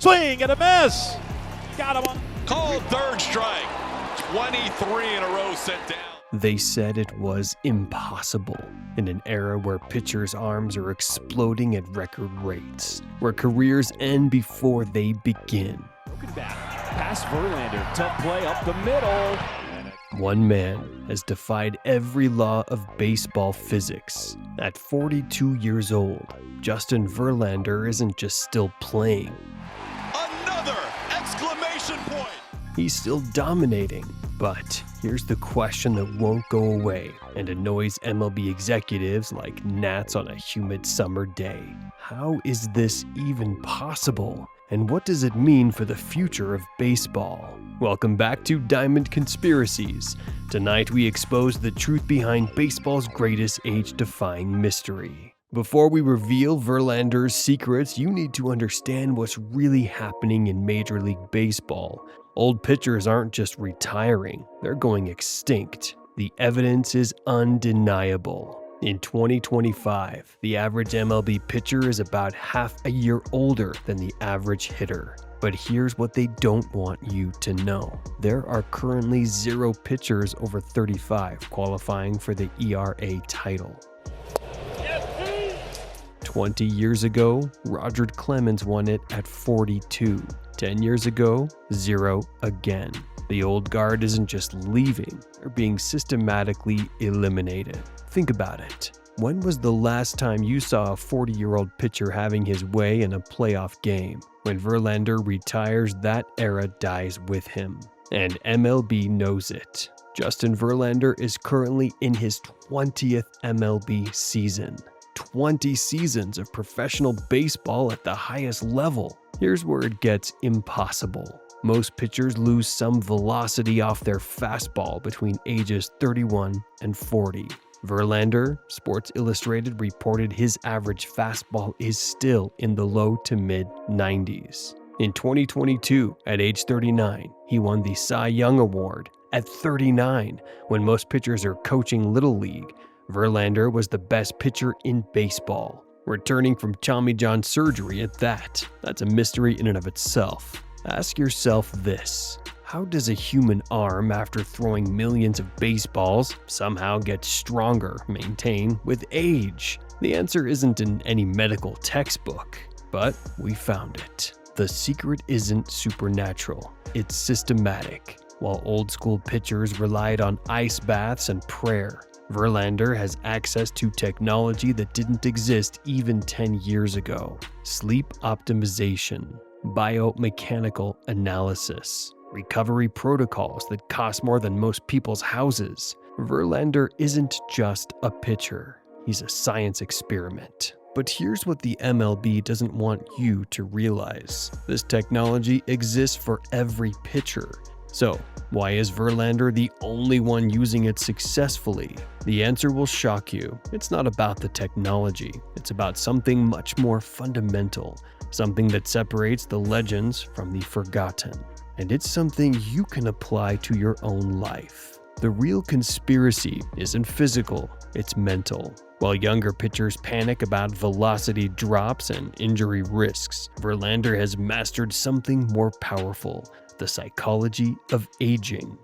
Swing and a miss. Got him on. Called third strike. 23 in a row sent down. They said it was impossible in an era where pitchers' arms are exploding at record rates, where careers end before they begin. Broken bat, past Verlander, tough play up the middle. One man has defied every law of baseball physics. At 42 years old, Justin Verlander isn't just still playing. Another exclamation point. He's still dominating. But here's the question that won't go away and annoys MLB executives like gnats on a humid summer day. How is this even possible? And what does it mean for the future of baseball? Welcome back to Diamond Conspiracies. Tonight we expose the truth behind baseball's greatest age-defying mystery. Before we reveal Verlander's secrets, you need to understand what's really happening in Major League Baseball. Old pitchers aren't just retiring, they're going extinct. The evidence is undeniable. In 2025, the average MLB pitcher is about half a year older than the average hitter. But here's what they don't want you to know. There are currently 0 pitchers over 35 qualifying for the ERA title. 20 years ago, Roger Clemens won it at 42. 10 years ago, 0 again. The old guard isn't just leaving, they're being systematically eliminated. Think about it. When was the last time you saw a 40-year-old pitcher having his way in a playoff game? When Verlander retires, that era dies with him. And MLB knows it. Justin Verlander is currently in his 20th MLB season. 20 seasons of professional baseball at the highest level. Here's where it gets impossible. Most pitchers lose some velocity off their fastball between ages 31 and 40. Verlander, Sports Illustrated reported his average fastball is still in the low to mid 90s. In 2022, at age 39, he won the Cy Young Award. At 39, when most pitchers are coaching Little League, Verlander was the best pitcher in baseball, returning from Tommy John surgery at that. That's a mystery in and of itself. Ask yourself this: how does a human arm, after throwing millions of baseballs, somehow get stronger, maintain with age? The answer isn't in any medical textbook, but we found it. The secret isn't supernatural, it's systematic. While old school pitchers relied on ice baths and prayer, Verlander has access to technology that didn't exist even 10 years ago. Sleep optimization, biomechanical analysis, recovery protocols that cost more than most people's houses. Verlander isn't just a pitcher, he's a science experiment. But here's what the MLB doesn't want you to realize. This technology exists for every pitcher. So, why is Verlander the only one using it successfully? The answer will shock you. It's not about the technology. It's about something much more fundamental, something that separates the legends from the forgotten. And it's something you can apply to your own life. The real conspiracy isn't physical, it's mental. While younger pitchers panic about velocity drops and injury risks, Verlander has mastered something more powerful: the psychology of aging.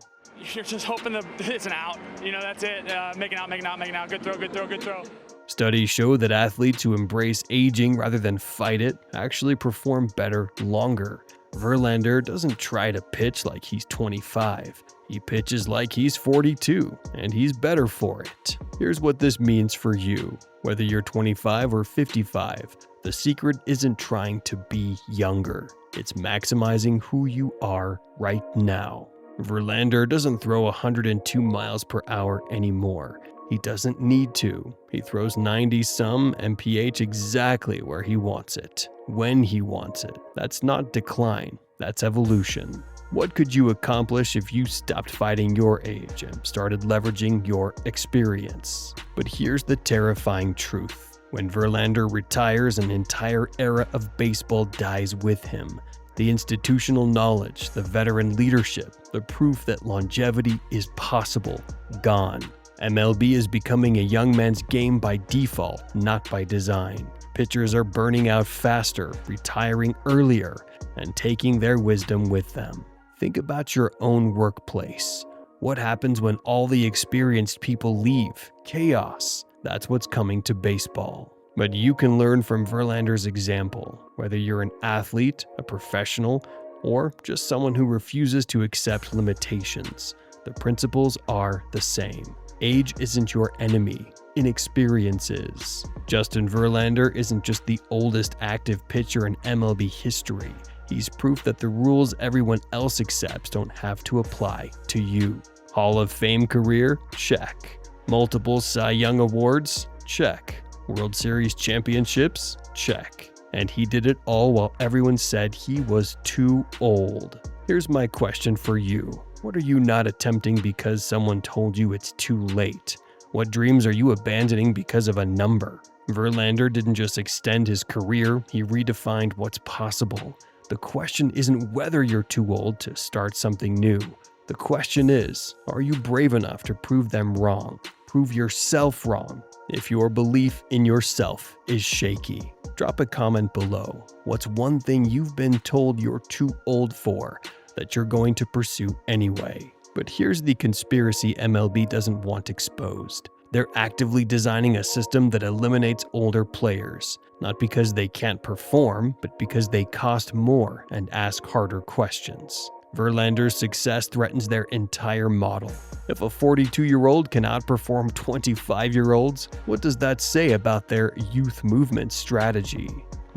You're just hoping that it's an out. That's it. Make it out. Good throw. Studies show that athletes who embrace aging rather than fight it actually perform better longer. Verlander doesn't try to pitch like he's 25. He pitches like he's 42, and he's better for it. Here's what this means for you. Whether you're 25 or 55, the secret isn't trying to be younger. It's maximizing who you are right now. Verlander doesn't throw 102 miles per hour anymore. He doesn't need to. He throws 90-some mph exactly where he wants it, when he wants it. That's not decline, that's evolution. What could you accomplish if you stopped fighting your age and started leveraging your experience? But here's the terrifying truth. When Verlander retires, an entire era of baseball dies with him. The institutional knowledge, the veteran leadership, the proof that longevity is possible, gone. MLB is becoming a young man's game by default, not by design. Pitchers are burning out faster, retiring earlier, and taking their wisdom with them. Think about your own workplace. What happens when all the experienced people leave? Chaos. That's what's coming to baseball. But you can learn from Verlander's example, whether you're an athlete, a professional, or just someone who refuses to accept limitations. The principles are the same. Age isn't your enemy. Inexperience is. Justin Verlander isn't just the oldest active pitcher in MLB history. He's proof that the rules everyone else accepts don't have to apply to you. Hall of Fame career? Check. Multiple Cy Young Awards? Check. World Series championships? Check. And he did it all while everyone said he was too old. Here's my question for you. What are you not attempting because someone told you it's too late? What dreams are you abandoning because of a number? Verlander didn't just extend his career, he redefined what's possible. The question isn't whether you're too old to start something new. The question is, are you brave enough to prove them wrong? Prove yourself wrong. If your belief in yourself is shaky, drop a comment below. What's one thing you've been told you're too old for that you're going to pursue anyway? But here's the conspiracy MLB doesn't want exposed. They're actively designing a system that eliminates older players, not because they can't perform, but because they cost more and ask harder questions. Verlander's success threatens their entire model. If a 42-year-old can outperform 25-year-olds, what does that say about their youth movement strategy?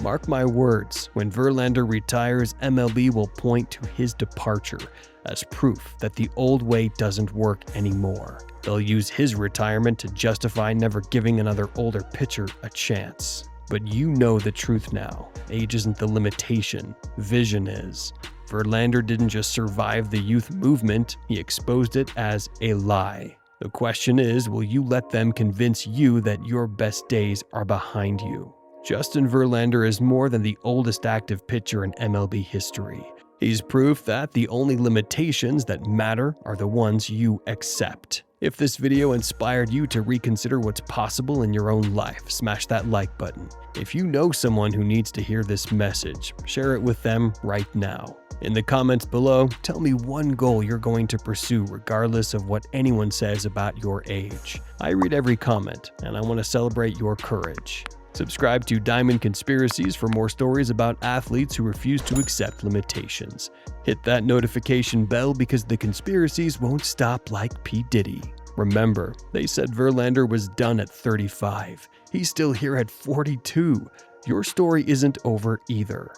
Mark my words, when Verlander retires, MLB will point to his departure as proof that the old way doesn't work anymore. They'll use his retirement to justify never giving another older pitcher a chance. But you know the truth now. Age isn't the limitation, vision is. Verlander didn't just survive the youth movement, he exposed it as a lie. The question is, will you let them convince you that your best days are behind you? Justin Verlander is more than the oldest active pitcher in MLB history. He's proof that the only limitations that matter are the ones you accept. If this video inspired you to reconsider what's possible in your own life, smash that like button. If you know someone who needs to hear this message, share it with them right now. In the comments below, tell me one goal you're going to pursue regardless of what anyone says about your age. I read every comment, and I want to celebrate your courage. Subscribe to Diamond Conspiracies for more stories about athletes who refuse to accept limitations. Hit that notification bell because the conspiracies won't stop like P. Diddy. Remember, they said Verlander was done at 35. He's still here at 42. Your story isn't over either.